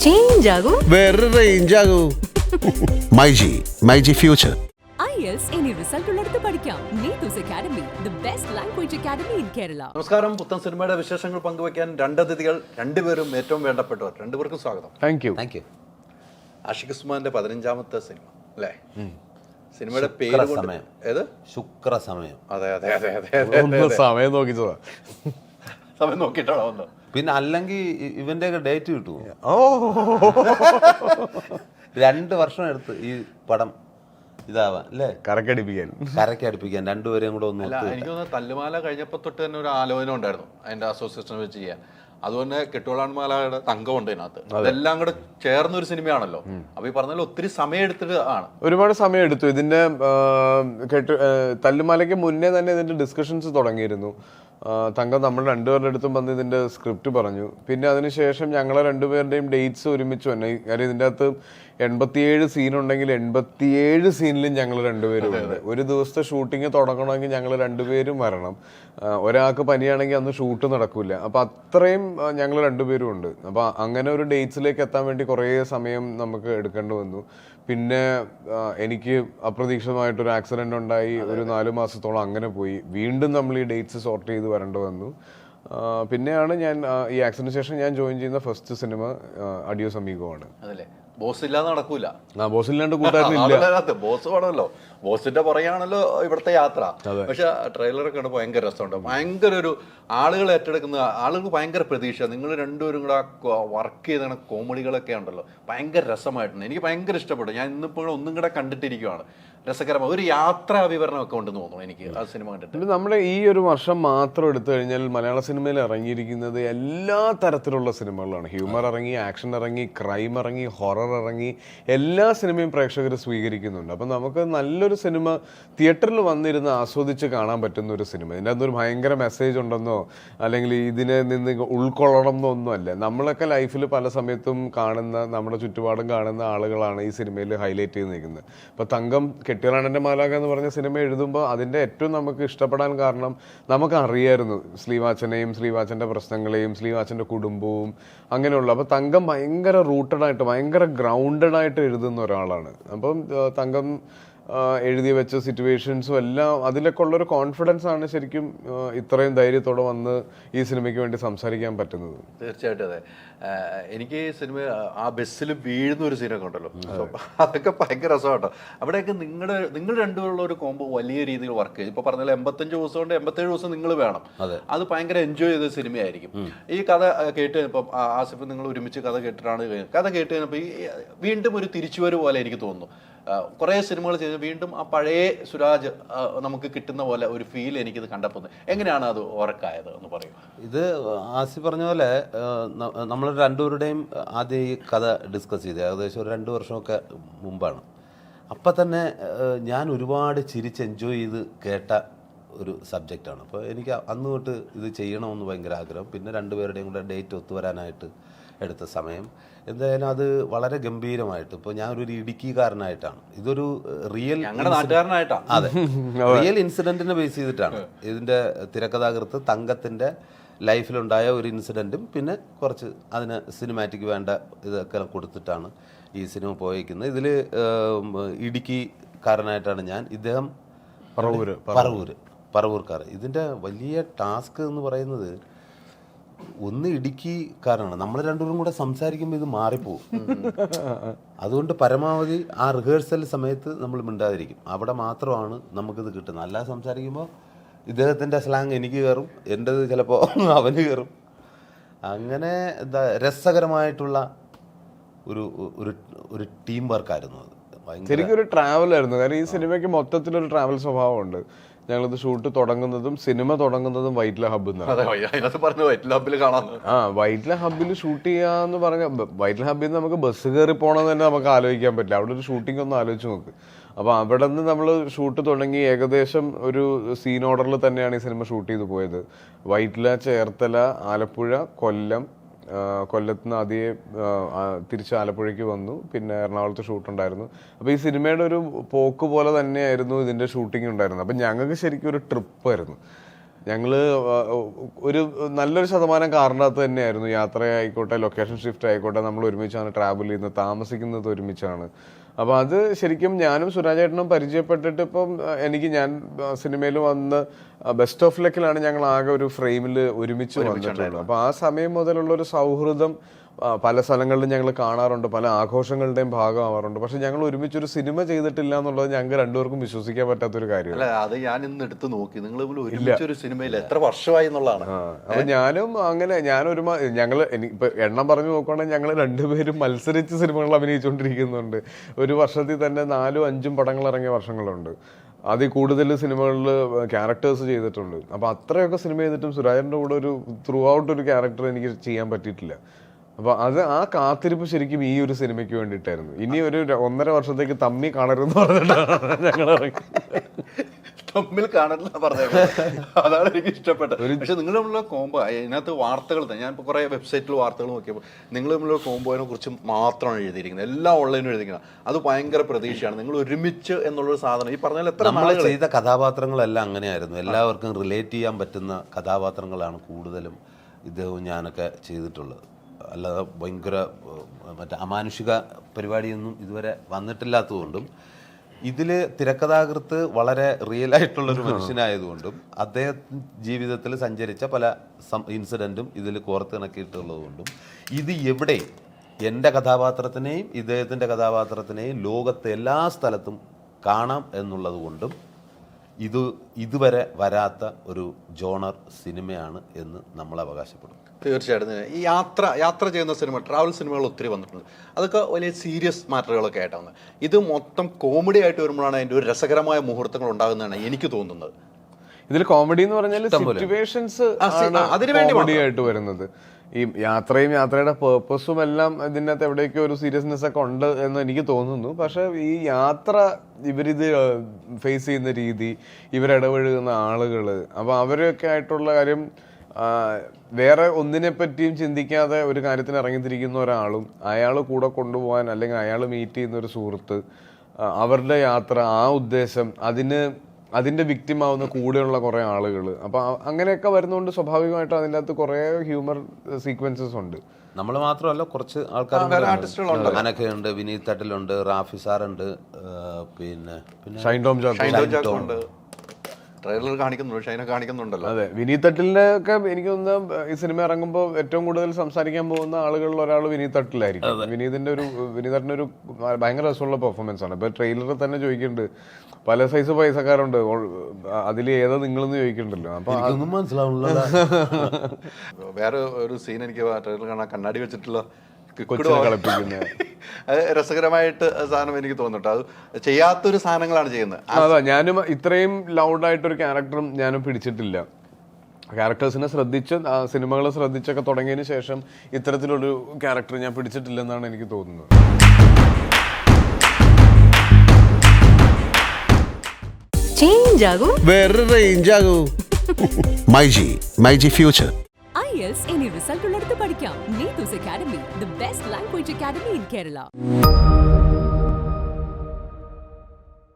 Change ആകും, വേറെ range ആകൂ. മൈജി ഫ്യൂച്ചർ. IELTS ഇനി റിസൾട്ട് ഉള്ളിടത്ത് പഠിക്കാം. Neethu's academy, the best language academy in Kerala. നമസ്കാരം. പുത്തൻ സിനിമയുടെ വിശേഷങ്ങൾ പങ്കുവയ്ക്കാൻ രണ്ടതിഥികൾ, രണ്ടുപേരും ഏറ്റവും വേണ്ടപ്പെട്ടവർ. രണ്ടുപേർക്കും സ്വാഗതം. Thank you. ആഷിഖ് ഉസ്മാന്റെ 15ാമത്തെ സിനിമ അല്ലേ? സിനിമയുടെ പേര് ഏത്? ശുക്രസമയം. അതെ അതെ അതെ അതെ സമയം നോക്കിച്ചതാ. സമയം നോക്കിയിട്ടാണോ വന്നത്? പിന്നെ അല്ലെങ്കിൽ ഇവന്റെ ഡേറ്റ് കിട്ടുമോ? ഓ 2 വർഷം എടുത്ത് ഈ പടം ഇതാവാൻ അല്ലേ, കരക്കടിപ്പിക്കാൻ രണ്ടുപേരെയും കൂടെ ഒന്ന്. എനിക്ക് തോന്നുന്നു തല്ലുമാല കഴിഞ്ഞപ്പോൾ തൊട്ട് തന്നെ ഒരു ആലോചന ഉണ്ടായിരുന്നു അതിന്റെ അസോസിയേഷൻ വെച്ച് ചെയ്യാൻ. അതുപോലെ കെട്ടുവളാൻമാലയുടെ തങ്കമുണ്ട് ഇതിനകത്ത്. അതെല്ലാം കൂടെ ചേർന്നൊരു സിനിമയാണല്ലോ. അപ്പൊ ഈ പറഞ്ഞാൽ ഒത്തിരി സമയം എടുത്തിട്ട് ആണ്. ഒരുപാട് സമയം എടുത്തു ഇതിന്റെ. തല്ലുമാലയ്ക്ക് മുന്നേ തന്നെ ഇതിന്റെ ഡിസ്കഷൻസ് തുടങ്ങിയിരുന്നു. തങ്കം നമ്മൾ രണ്ടുപേരുടെ അടുത്തും വന്ന് ഇതിന്റെ സ്ക്രിപ്റ്റ് പറഞ്ഞു. പിന്നെ അതിനുശേഷം ഞങ്ങളെ രണ്ടുപേരുടെയും ഡേറ്റ്സ് ഒരുമിച്ച് വന്നു. കാര്യം ഇതിൻ്റെ അകത്ത് 87 സീനുണ്ടെങ്കിൽ 87 സീനിലും ഞങ്ങൾ രണ്ടുപേരും ഉണ്ട്. ഒരു ദിവസത്തെ ഷൂട്ടിങ് തുടങ്ങണമെങ്കിൽ ഞങ്ങൾ രണ്ടുപേരും വരണം. ഒരാൾക്ക് പനിയാണെങ്കിൽ അന്ന് ഷൂട്ട് നടക്കില്ല. അപ്പം അത്രയും ഞങ്ങൾ രണ്ടുപേരും ഉണ്ട്. അപ്പം അങ്ങനെ ഒരു ഡേറ്റ്സിലേക്ക് എത്താൻ വേണ്ടി കുറേ സമയം നമുക്ക് എടുക്കേണ്ടി വന്നു. പിന്നെ എനിക്ക് അപ്രതീക്ഷിതമായിട്ടൊരു ആക്സിഡന്റ് ഉണ്ടായി. ഒരു 4 മാസത്തോളം അങ്ങനെ പോയി. വീണ്ടും നമ്മൾ ഈ ഡേറ്റ്സ് സോർട്ട് ചെയ്ത് വരേണ്ടി വന്നു. പിന്നെയാണ് ഞാൻ ഈ ആക്സിഡന്റിന് ശേഷം ഞാൻ ജോയിൻ ചെയ്യുന്ന ഫസ്റ്റ് സിനിമ അഡിയോസ് അമീഗോ ആണ്. അതല്ലേ, ബോസ് ഇല്ലാതെ നടക്കൂല. ബോസ് ഇല്ലാണ്ട് കൂട്ടാറില്ല. ബോസ് വേണമല്ലോ. ബോസിന്റെ പുറകെയാണല്ലോ ഇവിടുത്തെ യാത്ര. പക്ഷെ ട്രെയിലറൊക്കെ ഉണ്ട്, ഭയങ്കര രസമുണ്ട്. ഭയങ്കര ഒരു ആളുകൾ ഏറ്റെടുക്കുന്ന ആളുകൾക്ക് ഭയങ്കര പ്രതീക്ഷ. നിങ്ങൾ രണ്ടുപേരും കൂടെ വർക്ക് ചെയ്ത കോമഡികളൊക്കെ ഉണ്ടല്ലോ, ഭയങ്കര രസമായിട്ടുണ്ട്. എനിക്ക് ഭയങ്കര ഇഷ്ടപ്പെട്ടു. ഞാൻ ഇന്നിപ്പോൾ ഒന്നും കൂടെ കണ്ടിട്ടിരിക്കുവാണ്. രസകരമായ ഒരു യാത്രാ വിവരണമൊക്കെ ഉണ്ടെന്ന് തോന്നുന്നു എനിക്ക് ആ സിനിമ കണ്ടിട്ട്. നമ്മുടെ ഈ ഒരു വർഷം മാത്രം എടുത്തു കഴിഞ്ഞാൽ മലയാള സിനിമയിൽ ഇറങ്ങിയിരിക്കുന്നത് എല്ലാ തരത്തിലുള്ള സിനിമകളാണ്. ഹ്യൂമർ ഇറങ്ങി, ആക്ഷൻ ഇറങ്ങി, ക്രൈം ഇറങ്ങി, ഹൊറർ ഇറങ്ങി, എല്ലാ സിനിമയും പ്രേക്ഷകർ സ്വീകരിക്കുന്നുണ്ട്. അപ്പം നമുക്ക് നല്ലൊരു സിനിമ തിയേറ്ററിൽ വന്നിരുന്ന് ആസ്വദിച്ച് കാണാൻ പറ്റുന്ന ഒരു സിനിമ. ഇതിൻ്റെ അകത്തൊരു ഭയങ്കര മെസ്സേജ് ഉണ്ടെന്നോ അല്ലെങ്കിൽ ഇതിനെ നിന്ന് ഉൾക്കൊള്ളണം എന്നോ ഒന്നുമല്ല. നമ്മളൊക്കെ ലൈഫിൽ പല സമയത്തും കാണുന്ന, നമ്മുടെ ചുറ്റുപാടും കാണുന്ന ആളുകളാണ് ഈ സിനിമയിൽ ഹൈലൈറ്റ് ചെയ്ത് നിൽക്കുന്നത്. ഇപ്പോൾ തങ്കം കെട്ടിയറാണൻ്റെ മാലാഖ എന്ന് പറഞ്ഞ സിനിമ എഴുതുമ്പോൾ അതിൻ്റെ ഏറ്റവും നമുക്ക് ഇഷ്ടപ്പെടാൻ കാരണം നമുക്ക് അറിയായിരുന്നു ശ്രീവാച്ചനെയും ശ്രീവാച്ചൻ്റെ പ്രശ്നങ്ങളെയും ശ്രീവാച്ചൻ്റെ കുടുംബവും അങ്ങനെയുള്ള. അപ്പോൾ തങ്കം ഭയങ്കര റൂട്ടഡായിട്ട്, ഭയങ്കര ഗ്രൗണ്ടഡായിട്ട് എഴുതുന്ന ഒരാളാണ്. അപ്പം തങ്കം എഴുതി വെച്ച സിറ്റുവേഷൻസും എല്ലാം അതിലൊക്കെ ഉള്ളൊരു കോൺഫിഡൻസ് ആണ് ശരിക്കും ഇത്രയും ധൈര്യത്തോടെ വന്ന് ഈ സിനിമയ്ക്ക് വേണ്ടി സംസാരിക്കാൻ പറ്റുന്നത്. തീർച്ചയായിട്ടും അതെ. എനിക്ക് ഈ സിനിമ ആ ബസ്സിൽ വീഴുന്ന ഒരു സീനൊക്കെ ഉണ്ടല്ലോ, അതൊക്കെ ഭയങ്കര രസമാട്ടോ. അവിടെയൊക്കെ നിങ്ങൾ രണ്ടുപേരുള്ള ഒരു കോംബോ വലിയ രീതിയിൽ വർക്ക് ചെയ്തു. ഇപ്പൊ പറഞ്ഞാൽ 85 ദിവസം കൊണ്ട് 87 ദിവസം നിങ്ങൾ വേണം. അത് ഭയങ്കര എൻജോയ് ചെയ്ത സിനിമയായിരിക്കും. ഈ കഥ കേട്ട് കഴിഞ്ഞപ്പോൾ ആസിഫ് നിങ്ങൾ ഒരുമിച്ച് കഥ കേട്ടിട്ടാണ് കഥ കേട്ട് കഴിഞ്ഞപ്പോൾ ഈ വീണ്ടും ഒരു തിരിച്ചുവരവ് പോലെ എനിക്ക് തോന്നുന്നു. കുറേ സിനിമകൾ ചെയ്ത് വീണ്ടും ആ പഴയ സുരാജ് നമുക്ക് കിട്ടുന്ന പോലെ ഒരു ഫീൽ എനിക്കിത് കണ്ടപ്പോൾ. എങ്ങനെയാണ് അത് ഓർക്കായത് എന്ന് പറയും? ഇത് ആസിഫ് പറഞ്ഞ പോലെ നമ്മൾ രണ്ടുപേരുടെയും ആദ്യം ഈ കഥ ഡിസ്കസ് ചെയ്ത് ഏകദേശം ഒരു 2 വർഷമൊക്കെ മുമ്പാണ്. അപ്പം തന്നെ ഞാൻ ഒരുപാട് ചിരിച്ച് എൻജോയ് ചെയ്ത് കേട്ട ഒരു സബ്ജക്റ്റാണ്. അപ്പോൾ എനിക്ക് അന്ന് തൊട്ട് ഇത് ചെയ്യണമെന്ന് ഭയങ്കര ആഗ്രഹം. പിന്നെ രണ്ടുപേരുടെയും കൂടെ ഡേറ്റ് ഒത്തുവരാനായിട്ട് എടുത്ത സമയം എന്തായാലും അത് വളരെ ഗംഭീരമായിട്ട്. ഇപ്പോൾ ഞാനൊരു ഇടുക്കിക്കാരനായിട്ടാണ്, ഇതൊരു റിയൽ നാട്ടുകാരനായിട്ടാണ്. അതെ, റിയൽ ഇൻസിഡൻറ്റിനെ ബേസ് ചെയ്തിട്ടാണ് ഇതിൻ്റെ തിരക്കഥാകൃത്ത് തങ്കത്തിൻ്റെ ലൈഫിലുണ്ടായ ഒരു ഇൻസിഡൻറ്റും പിന്നെ കുറച്ച് അതിന് സിനിമാറ്റിക് വേണ്ട ഇതൊക്കെ കൊടുത്തിട്ടാണ് ഈ സിനിമ പോയിരിക്കുന്നത്. ഇതിൽ ഇടുക്കിക്കാരനായിട്ടാണ് ഞാൻ, ഇദ്ദേഹം പറവൂർക്കാർ. ഇതിൻ്റെ വലിയ ടാസ്ക് എന്ന് പറയുന്നത് ഒന്ന് ഇടുക്കിക്കാരാണ്. നമ്മൾ രണ്ടുപേരും കൂടെ സംസാരിക്കുമ്പോൾ ഇത് മാറിപ്പോവും. അതുകൊണ്ട് പരമാവധി ആ റിഹേഴ്സൽ സമയത്ത് നമ്മൾ മിണ്ടാതിരിക്കും. അവിടെ മാത്രമാണ് നമുക്കിത് കിട്ടുന്നത്. അല്ലാതെ സംസാരിക്കുമ്പോൾ ഇദ്ദേഹത്തിൻ്റെ സ്ലാങ് എനിക്ക് കയറും, എൻ്റെത് ചിലപ്പോൾ അവന് കയറും. അങ്ങനെ എന്താ രസകരമായിട്ടുള്ള ഒരു ടീം വർക്കായിരുന്നു അത്. ശരിക്കും ഒരു ട്രാവലായിരുന്നു. കാരണം ഈ സിനിമയ്ക്ക് മൊത്തത്തിലൊരു ട്രാവൽ സ്വഭാവമുണ്ട്. ഞങ്ങളിത് ഷൂട്ട് തുടങ്ങുന്നതും സിനിമ തുടങ്ങുന്നതും വൈറ്റ്ല ഹബ്ബിൽ നിന്നാണ്. വൈറ്റ്ല ഹബ്ബിൽ ഷൂട്ട് ചെയ്യാന്ന് പറഞ്ഞ, വൈറ്റ്ല ഹബ്ബിൽ നിന്ന് നമുക്ക് ബസ് കയറി പോകണമെന്ന് തന്നെ നമുക്ക് ആലോചിക്കാൻ പറ്റില്ല. അവിടെ ഒരു ഷൂട്ടിംഗ് ഒന്ന് ആലോചിച്ച് നോക്ക്. അപ്പോൾ അവിടെ നിന്ന് നമ്മൾ ഷൂട്ട് തുടങ്ങി ഏകദേശം ഒരു സീൻ ഓർഡറിൽ തന്നെയാണ് ഈ സിനിമ ഷൂട്ട് ചെയ്ത് പോയത്. വൈറ്റ്ല, ചേർത്തല, ആലപ്പുഴ, കൊല്ലം, കൊല്ലത്ത് നിന്ന് ആദ്യം തിരിച്ച് ആലപ്പുഴയ്ക്ക് വന്നു. പിന്നെ എറണാകുളത്ത് ഷൂട്ടുണ്ടായിരുന്നു. അപ്പോൾ ഈ സിനിമയുടെ ഒരു പോക്ക് പോലെ തന്നെയായിരുന്നു ഇതിൻ്റെ ഷൂട്ടിംഗ് ഉണ്ടായിരുന്നത്. അപ്പം ഞങ്ങൾക്ക് ശരിക്കും ഒരു ട്രിപ്പായിരുന്നു. ഞങ്ങൾ ഒരു നല്ലൊരു ശതമാനം കാറിനകത്ത് തന്നെയായിരുന്നു. യാത്രയായിക്കോട്ടെ, ലൊക്കേഷൻ ഷിഫ്റ്റ് ആയിക്കോട്ടെ, നമ്മൾ ഒരുമിച്ചാണ് ട്രാവൽ ചെയ്യുന്നത്, താമസിക്കുന്നത് ഒരുമിച്ചാണ്. അപ്പോൾ അത് ശരിക്കും ഞാനും സുരാജേട്ടനും പരിചയപ്പെട്ടിട്ട് ഇപ്പം ഞാൻ സിനിമയിൽ വന്ന് ബെസ്റ്റ് ഓഫ് ലക്കിലാണ് ഞങ്ങൾ ആകെ ഒരു ഫ്രെയിമിൽ ഒരുമിച്ച് വന്നിട്ടുള്ളത്. അപ്പോൾ ആ സമയം മുതലുള്ള ഒരു സൗഹൃദം പല സ്ഥലങ്ങളിലും ഞങ്ങൾ കാണാറുണ്ട്, പല ആഘോഷങ്ങളുടെയും ഭാഗമാവാറുണ്ട്. പക്ഷെ ഞങ്ങൾ ഒരുമിച്ചൊരു സിനിമ ചെയ്തിട്ടില്ല എന്നുള്ളത് ഞങ്ങൾക്ക് രണ്ടുപേർക്കും വിശ്വസിക്കാൻ പറ്റാത്തൊരു കാര്യമാണ്. അത് ഞാൻ ഇന്ന് എടുത്ത് നോക്കി, നിങ്ങൾ ഒരുമിച്ചൊരു സിനിമയിൽ എത്ര വർഷമായി എന്നുള്ളതാണ്. അപ്പൊ ഞാനും അങ്ങനെ ഞങ്ങൾ ഇപ്പൊ എണ്ണം പറഞ്ഞു നോക്കുകയാണെങ്കിൽ ഞങ്ങൾ രണ്ടുപേരും മത്സരിച്ച് സിനിമകൾ അഭിനയിച്ചുകൊണ്ടിരിക്കുന്നുണ്ട്. ഒരു വർഷത്തിൽ തന്നെ 4ഉം 5ഉം പടങ്ങൾ ഇറങ്ങിയ വർഷങ്ങളുണ്ട്. അതിൽ കൂടുതൽ സിനിമകളിൽ ക്യാരക്ടേഴ്സ് ചെയ്തിട്ടുണ്ട്. അപ്പൊ അത്രയൊക്കെ സിനിമ ചെയ്തിട്ടും സുരാജന്റെ കൂടെ ഒരു ത്രൂ ഔട്ട് ഒരു ക്യാരക്ടർ എനിക്ക് ചെയ്യാൻ പറ്റിയിട്ടില്ല. അപ്പൊ അത് ആ കാത്തിരിപ്പ് ശരിക്കും ഈ ഒരു സിനിമയ്ക്ക് വേണ്ടിയിട്ടായിരുന്നു. ഇനി ഒരു 1.5 വർഷത്തേക്ക് തമ്മി കാണരുതെന്ന് പറഞ്ഞിട്ടാണ് ഞങ്ങൾ തമ്മിൽ കാണരുത് പറഞ്ഞത്. അതാണ് എനിക്ക് ഇഷ്ടപ്പെട്ടത്. പക്ഷെ നിങ്ങൾ തമ്മിലുള്ള കോംബോ, അതിനകത്ത് വാർത്തകൾ തന്നെ, ഞാൻ ഇപ്പോൾ കുറേ വെബ്സൈറ്റിൽ വാർത്തകൾ നോക്കിയപ്പോൾ നിങ്ങൾ തമ്മിലുള്ള കോംബോനെ കുറിച്ച് മാത്രമാണ് എഴുതിയിരിക്കുന്നത്, എല്ലാം ഓൺലൈനും എഴുതിയിരിക്കുന്നത്. അത് ഭയങ്കര പ്രതീക്ഷയാണ്. നിങ്ങൾ ഒരുമിച്ച് എന്നുള്ളൊരു സാധനം ഈ പറഞ്ഞാൽ എത്ര നമ്മൾ ചെയ്ത കഥാപാത്രങ്ങളെല്ലാം അങ്ങനെയായിരുന്നു. എല്ലാവർക്കും റിലേറ്റ് ചെയ്യാൻ പറ്റുന്ന കഥാപാത്രങ്ങളാണ് കൂടുതലും ഇദ്ദേഹവും ഞാനൊക്കെ ചെയ്തിട്ടുള്ളത്. അല്ലാതെ ഭയങ്കര മറ്റേ അമാനുഷിക പരിപാടിയൊന്നും ഇതുവരെ വന്നിട്ടില്ലാത്തതുകൊണ്ടും ഇതിൽ തിരക്കഥാകൃത്ത് വളരെ റിയൽ ആയിട്ടുള്ളൊരു മനുഷ്യനായതുകൊണ്ടും അദ്ദേഹം ജീവിതത്തിൽ സഞ്ചരിച്ച പല ഇൻസിഡൻറ്റും ഇതിൽ കോർത്തിണക്കിയിട്ടുള്ളതുകൊണ്ടും ഇത് എവിടെ എൻ്റെ കഥാപാത്രത്തിനെയും ഇദ്ദേഹത്തിൻ്റെ കഥാപാത്രത്തിനെയും ലോകത്തെ എല്ലാ സ്ഥലത്തും കാണാം എന്നുള്ളത് കൊണ്ടും ഇതുവരെ വരാത്ത ഒരു ജോണർ സിനിമയാണ് എന്ന് നമ്മൾ അവകാശപ്പെടും. തീർച്ചയായിട്ടും. ഈ യാത്ര ചെയ്യുന്ന സിനിമ, ട്രാവൽ സിനിമകൾ ഒത്തിരി വന്നിട്ടുണ്ട്. അതൊക്കെ വലിയ സീരിയസ് മാറ്ററുകളൊക്കെ ആയിട്ടാണ്. ഇത് മൊത്തം കോമഡി ആയിട്ട് വരുമ്പോഴാണ് അതിൻ്റെ ഒരു രസകരമായ മുഹൂർത്തങ്ങൾ ഉണ്ടാകുന്നതാണ് എനിക്ക് തോന്നുന്നത്. ഇതിൽ കോമഡി എന്ന് പറഞ്ഞാൽ സിറ്റുവേഷൻസ് കോമഡി ആയിട്ട് വരുന്നത്. ഈ യാത്രയുടെ പേർപ്പസും എല്ലാം ഇതിനകത്ത് എവിടേക്കോ ഒരു സീരിയസ്നെസ് ഒക്കെ ഉണ്ട് എന്ന് എനിക്ക് തോന്നുന്നു. പക്ഷെ ഈ യാത്ര ഇവരിത് ഫേസ് ചെയ്യുന്ന രീതി, ഇവരിടപഴകുന്ന ആളുകൾ, അപ്പോൾ അവരൊക്കെ ആയിട്ടുള്ള കാര്യം, വേറെ ഒന്നിനെ പറ്റിയും ചിന്തിക്കാതെ ഒരു കാര്യത്തിന് ഇറങ്ങിത്തിരിക്കുന്ന ഒരാളും അയാൾ കൂടെ കൊണ്ടുപോകാൻ, അല്ലെങ്കിൽ അയാൾ മീറ്റ് ചെയ്യുന്ന ഒരു സുഹൃത്ത്, അവരുടെ യാത്ര, ആ ഉദ്ദേശം, അതിന്റെ വിക്ടിമാവുന്ന കൂടെയുള്ള കുറെ ആളുകൾ. അപ്പൊ അങ്ങനെയൊക്കെ വരുന്നതുകൊണ്ട് സ്വാഭാവികമായിട്ടും അതിൻ്റെ അകത്ത് കുറെ ഹ്യൂമർ സീക്വൻസസ് ഉണ്ട്. നമ്മൾ മാത്രമല്ല, കുറച്ച് ആൾക്കാരുണ്ട്. അനക്കയുണ്ട്, വിനീത് തട്ടിലുണ്ട്, റാഫി സാറുണ്ട്, പിന്നെ ഷൈൻ ടോം ഉണ്ട്. ട്രെയിലർ കാണിക്കുന്നുണ്ട്, ഷൈന കാണിക്കുന്നുണ്ടല്ലോ. അതെ, വിനീത് തട്ടിലിന്റെ ഒക്കെ എനിക്ക് തോന്നുന്നു ഈ സിനിമ ഇറങ്ങുമ്പോൾ ഏറ്റവും കൂടുതൽ സംസാരിക്കാൻ പോകുന്ന ആളുകളിൽ ഒരാൾ വിനീത് തട്ടിലായിരിക്കും. വിനീതട്ടിന്റെ ഒരു ഭയങ്കര രസമുള്ള പെർഫോമൻസ് ആണ്. ഇപ്പൊ ട്രെയിലറിൽ തന്നെ ചോദിക്കുന്നുണ്ട്, പല സൈസ് പൈസക്കാരുണ്ട്, അതിൽ ഏതാ നിങ്ങളെന്ന് ചോദിക്കണ്ടല്ലോ. അപ്പൊ മനസ്സിലാവുന്നില്ല. വേറെ ഒരു സീൻ എനിക്ക് ട്രെയിലർ കാണാൻ, കണ്ണാടി വെച്ചിട്ടുള്ള കളിപ്പിക്കുന്ന രസകരമായിട്ട് സാധനം എനിക്ക് തോന്നിട്ട്. അത് ചെയ്യാത്തൊരു സാധനങ്ങളാണ് ചെയ്യുന്നത്. അതാ, ഞാനും ഇത്രയും ലൗഡായിട്ടൊരു ക്യാരക്ടറും ഞാനും പിടിച്ചിട്ടില്ല. ക്യാരക്ടേഴ്സിനെ ശ്രദ്ധിച്ച്, സിനിമകളെ ശ്രദ്ധിച്ചൊക്കെ തുടങ്ങിയതിന് ശേഷം ഇത്തരത്തിലൊരു ക്യാരക്ടർ ഞാൻ പിടിച്ചിട്ടില്ലെന്നാണ് എനിക്ക് തോന്നുന്നത്. ചേഞ്ച് ആകും, വേറെ റേഞ്ച് ആകൂ. MyG future. IELTS any result ഉള്ളിടത്ത് പഠിക്കാം. NEETUS Academy, the best language academy in Kerala.